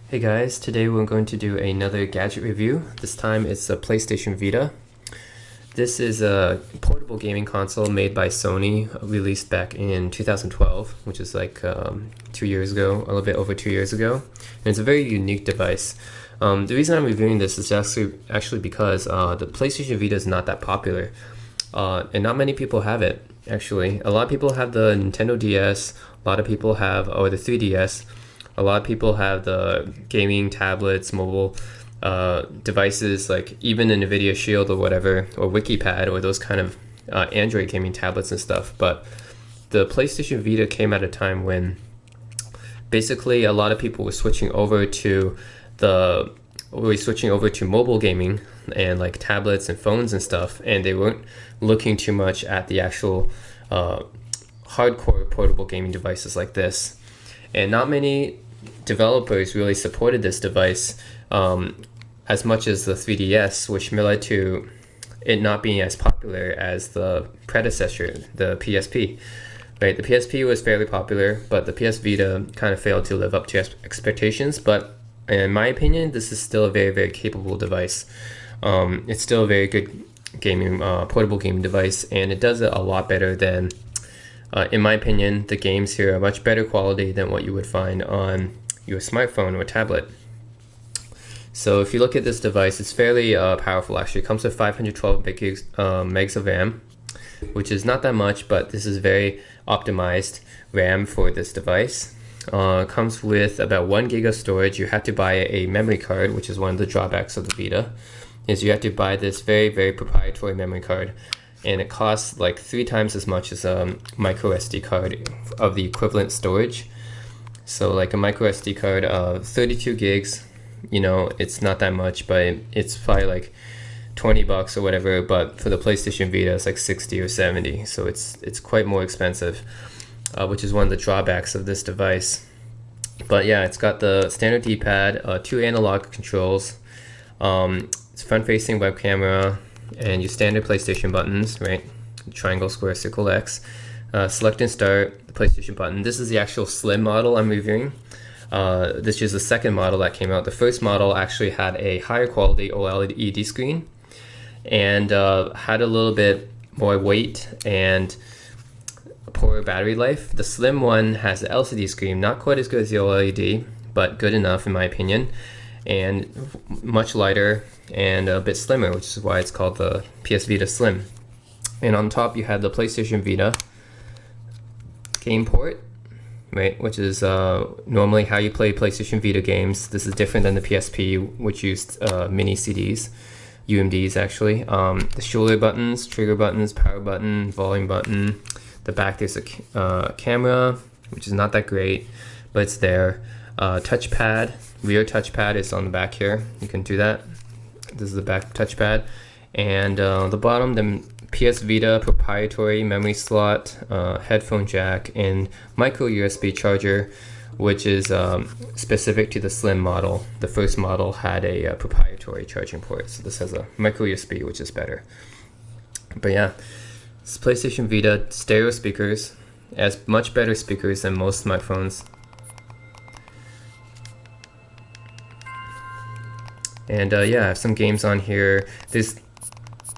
Hey guys, today we're going to do another gadget review. This time it's a PlayStation Vita. This is a portable gaming console made by Sony, released back in 2012, which is like 2 years ago, a little bit over 2 years ago. And it's a very unique device. The reason I'm reviewing this is actually because the PlayStation Vita is not that popular. And not many people have it, actually. A lot of people have the Nintendo DS, a lot of people have, or the 3DS. A lot of people have the gaming tablets, mobile devices, like even the NVIDIA Shield or whatever, or WikiPad, or those kind of Android gaming tablets and stuff. But the PlayStation Vita came at a time when basically a lot of people were switching over to mobile gaming and like tablets and phones and stuff, and they weren't looking too much at the actual hardcore portable gaming devices like this. And not many developers really supported this device as much as the 3DS, which led to it not being as popular as the predecessor, the PSP. Right, the PSP was fairly popular, but the PS Vita kind of failed to live up to expectations. But in my opinion, this is still a very, very capable device. It's still a very good gaming, portable gaming device, and it does it a lot better than, in my opinion, the games here are much better quality than what you would find on your smartphone or tablet. So if you look at this device, it's fairly powerful actually. It comes with 512 megs of RAM, which is not that much, but this is very optimized RAM for this device. Comes with about 1 gig of storage. You have to buy a memory card, which is one of the drawbacks of the Vita, is you have to buy this very, very proprietary memory card. And it costs like 3 times as much as a micro SD card of the equivalent storage. So like a micro SD card of 32 gigs, you know, it's not that much, but it's probably like 20 bucks or whatever. But for the PlayStation Vita, it's like 60 or 70. So it's quite more expensive, which is one of the drawbacks of this device. But yeah, it's got the standard D-pad, 2 analog controls, it's front-facing web camera, and your standard PlayStation buttons, right? Triangle, square, circle, X. Select and start, the PlayStation button. This is the actual slim model I'm reviewing. This is the second model that came out. The first model actually had a higher quality OLED screen and had a little bit more weight and poorer battery life. The slim one has the LCD screen, not quite as good as the OLED, but good enough in my opinion, and much lighter and a bit slimmer, which is why it's called the PS Vita Slim. And on top you have the PlayStation Vita game port, right, which is normally how you play PlayStation Vita games. This is different than the PSP, which used mini CDs, UMDs actually. The shoulder buttons, trigger buttons, power button, volume button. The back there's a camera, which is not that great, but it's there. Touchpad, rear touchpad is on the back here. You can do that. This is the back touchpad. And the bottom, the PS Vita proprietary memory slot, headphone jack, and micro USB charger, which is specific to the slim model. The first model had a proprietary charging port, so this has a micro USB, which is better. But yeah, it's PlayStation Vita stereo speakers. It has much better speakers than most smartphones. And yeah, I have some games on here.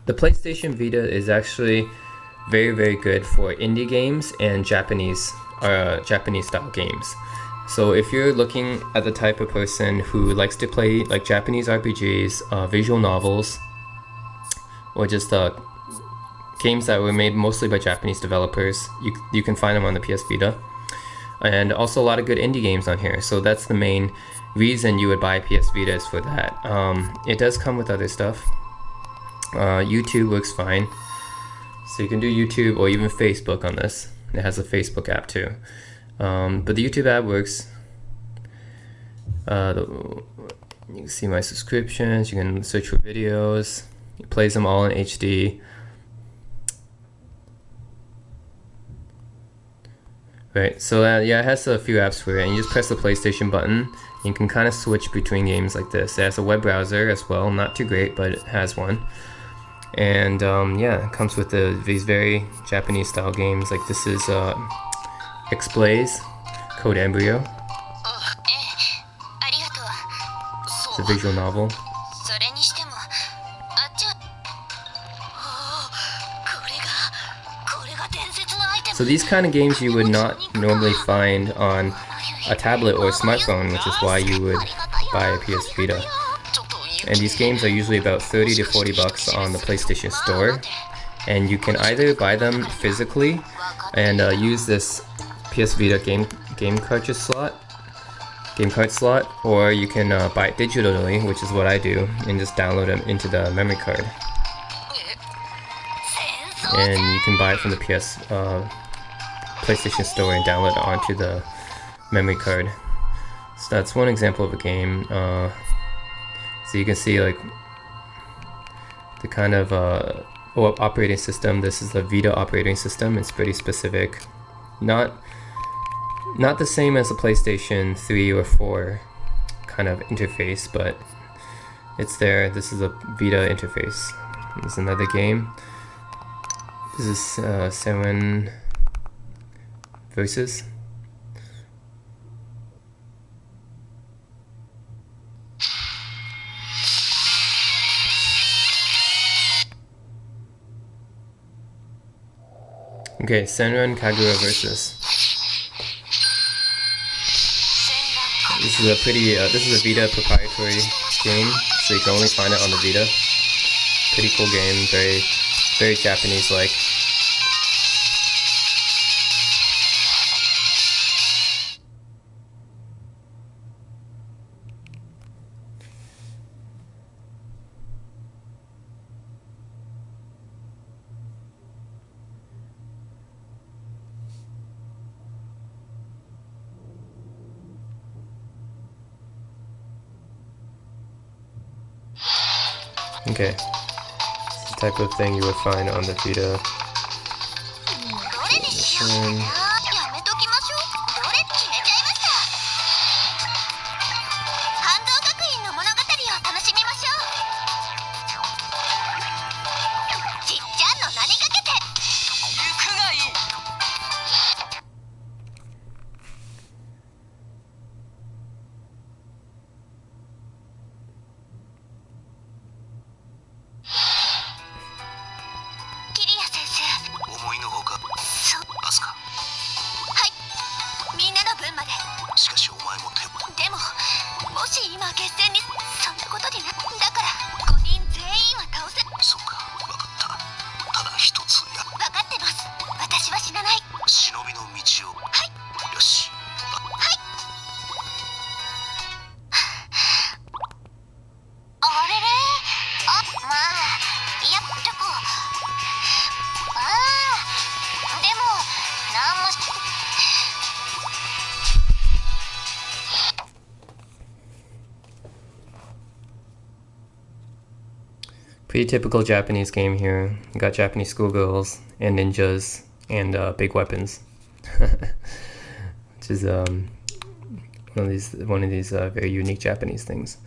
The PlayStation Vita is actually very, very good for indie games and Japanese style games. So if you're looking at the type of person who likes to play like Japanese RPGs, visual novels, or just games that were made mostly by Japanese developers, you can find them on the PS Vita. And also a lot of good indie games on here. So that's the main reason you would buy PS Vita, is for that. It does come with other stuff. YouTube works fine, so you can do YouTube or even Facebook on this. It has a Facebook app too, but the YouTube app works. You can see my subscriptions, you can search for videos, it plays them all in HD. Right, so yeah, it has a few apps for it, and you just press the PlayStation button. You can kind of switch between games like this. It has a web browser as well, not too great, but it has one. And yeah, it comes with these very Japanese style games. Like this is X-Blaze, Code Embryo. It's a visual novel. So these kind of games you would not normally find on a tablet or a smartphone, which is why you would buy a PS Vita. And these games are usually about 30 to 40 bucks on the PlayStation Store. And you can either buy them physically and use this PS Vita game card slot, or you can buy it digitally, which is what I do, and just download them into the memory card. And you can buy it from the PlayStation Store and download it onto the memory card. So that's one example of a game. So you can see like the kind of operating system. This is the Vita operating system. It's pretty specific. Not the same as the PlayStation 3 or 4 kind of interface, but it's there. This is a Vita interface. This is another game. This is 7 Versus. Okay, Senran Kagura Versus. This is a pretty. This is a Vita proprietary game, so you can only find it on the Vita. Pretty cool game, very Japanese-like. Okay, it's the type of thing you would find on the Vita. Pretty typical Japanese game here. You got Japanese schoolgirls and ninjas and big weapons, which is one of these very unique Japanese things.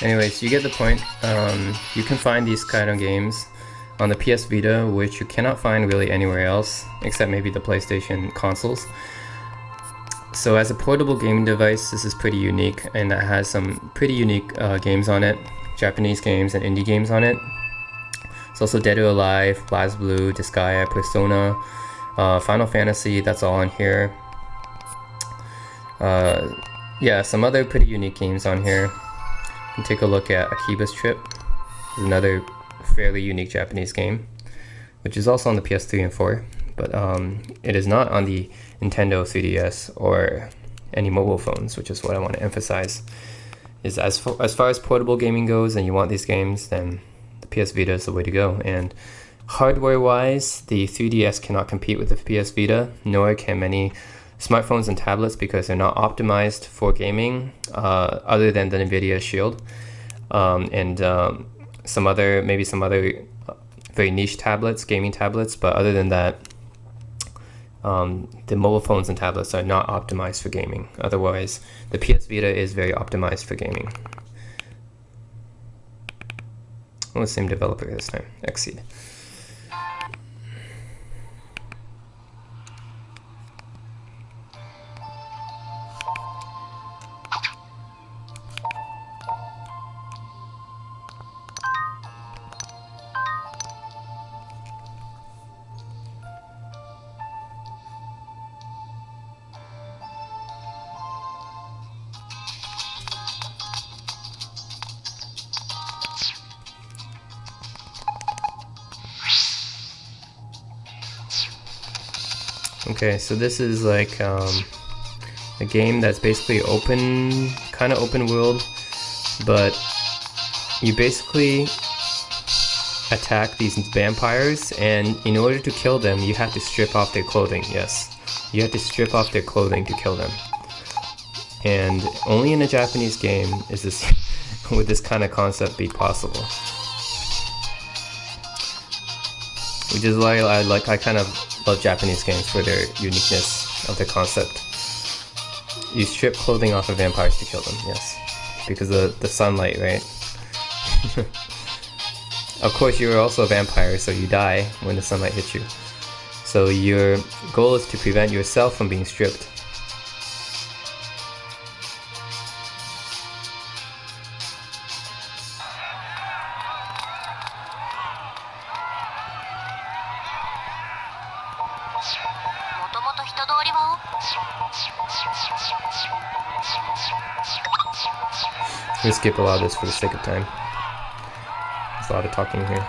Anyways, you get the point. You can find these kind of games on the PS Vita, which you cannot find really anywhere else, except maybe the PlayStation consoles. So as a portable gaming device, this is pretty unique, and it has some pretty unique games on it, Japanese games and indie games on it. It's also Dead or Alive, BlazBlue, Disgaea, Persona, Final Fantasy, that's all on here. Yeah, some other pretty unique games on here. You can take a look at Akiba's Trip. It's another fairly unique Japanese game, which is also on the PS3 and 4, but it is not on the Nintendo 3DS or any mobile phones, which is what I want to emphasize. Is as far as portable gaming goes and you want these games, then the PS Vita is the way to go. And hardware-wise, the 3DS cannot compete with the PS Vita, nor can many smartphones and tablets because they're not optimized for gaming, other than the NVIDIA Shield, and some other very niche tablets, gaming tablets. But other than that, the mobile phones and tablets are not optimized for gaming. Otherwise, the PS Vita is very optimized for gaming. Well, the same developer this time, Exceed. Okay, so this is like a game that's basically kind of open world, but you basically attack these vampires, and in order to kill them, you have to strip off their clothing. Yes, you have to strip off their clothing to kill them. And only in a Japanese game is this would this kind of concept be possible. Which is why I kind of love Japanese games for their uniqueness of the concept. You strip clothing off of vampires to kill them, yes. Because of the sunlight, right? Of course, you're also a vampire, so you die when the sunlight hits you. So your goal is to prevent yourself from being stripped. We'll skip a lot of this for the sake of time. There's a lot of talking here.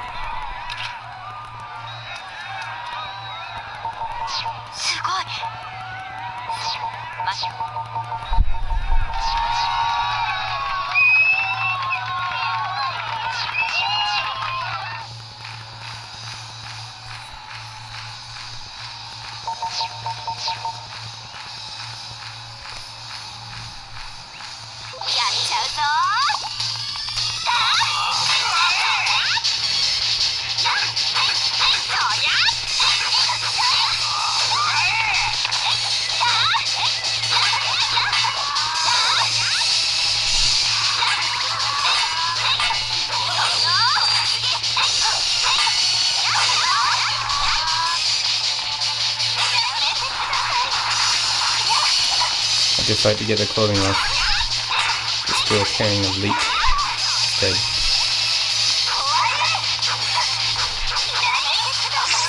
I just tried to get the clothing off. This girl carrying a leak instead.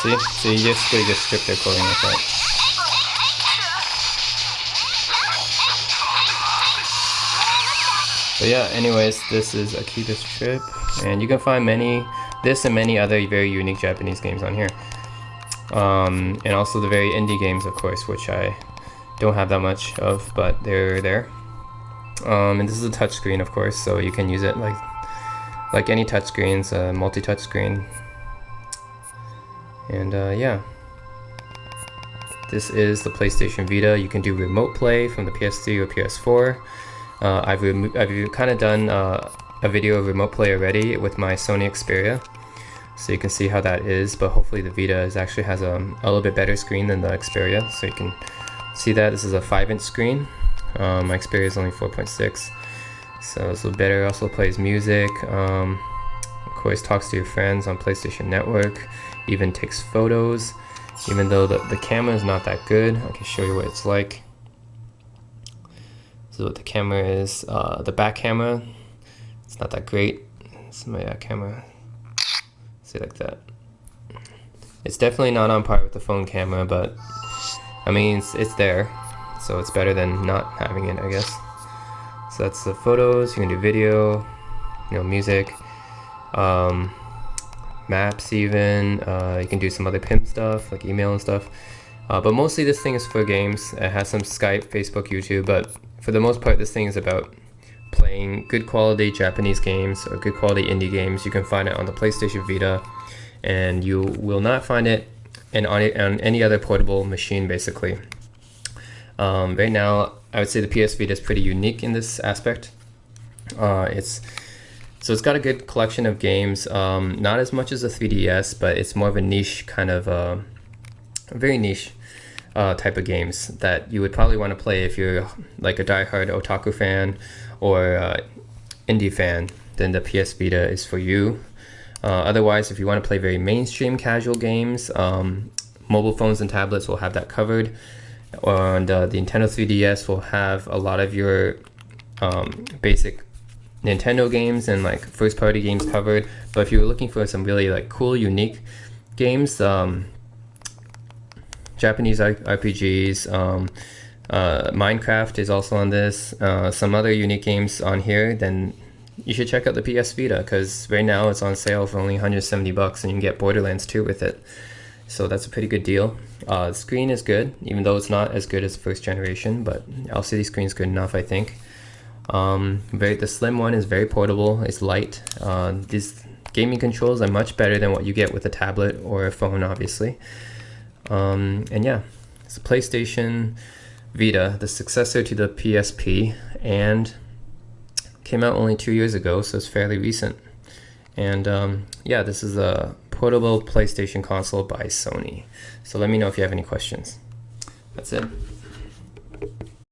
See? So you basically just strip their clothing like that. But yeah, anyways, this is Akita's Trip, and you can find this and many other very unique Japanese games on here. And also the very indie games, of course, which I don't have that much of, but they're there. And this is a touchscreen, of course, so you can use it like any touchscreens, multi-touch screen. And yeah, this is the PlayStation Vita. You can do remote play from the PS3 or PS4. I've kind of done a video of remote play already with my Sony Xperia, so you can see how that is. But hopefully the Vita actually has a little bit better screen than the Xperia, so you can see that this is a 5-inch screen. My Xperia is only 4.6, so it's a little better. Also plays music, of course talks to your friends on PlayStation Network, even takes photos, even though the camera is not that good. I can show you what it's like. So what the camera is, the back camera, it's not that great. It's my camera, see, like that. It's definitely not on par with the phone camera, but I mean, it's there, so it's better than not having it, I guess. So that's the photos. You can do video, music, maps even. You can do some other pimp stuff, like email and stuff. But mostly this thing is for games. It has some Skype, Facebook, YouTube, but for the most part, this thing is about playing good quality Japanese games or good quality indie games. You can find it on the PlayStation Vita, and you will not find it on any other portable machine, basically. Right now, I would say the PS Vita is pretty unique in this aspect. It's got a good collection of games, not as much as a 3DS, but it's more of a niche kind of, a very niche type of games that you would probably want to play if you're like a diehard otaku fan or indie fan. Then the PS Vita is for you. Otherwise, if you want to play very mainstream casual games, mobile phones and tablets will have that covered. And the Nintendo 3DS will have a lot of your basic Nintendo games and like first party games covered. But if you're looking for some really like cool, unique games, Japanese RPGs, Minecraft is also on this, some other unique games on here, then you should check out the PS Vita, because right now it's on sale for only $170 and you can get Borderlands 2 with it. So that's a pretty good deal. The screen is good, even though it's not as good as first generation, but LCD screen is good enough, I think. The slim one is very portable. It's light. These gaming controls are much better than what you get with a tablet or a phone, obviously. And yeah, it's a PlayStation Vita, the successor to the PSP, and came out only 2 years ago, so it's fairly recent. And yeah, this is a portable PlayStation console by Sony. So let me know if you have any questions. That's it.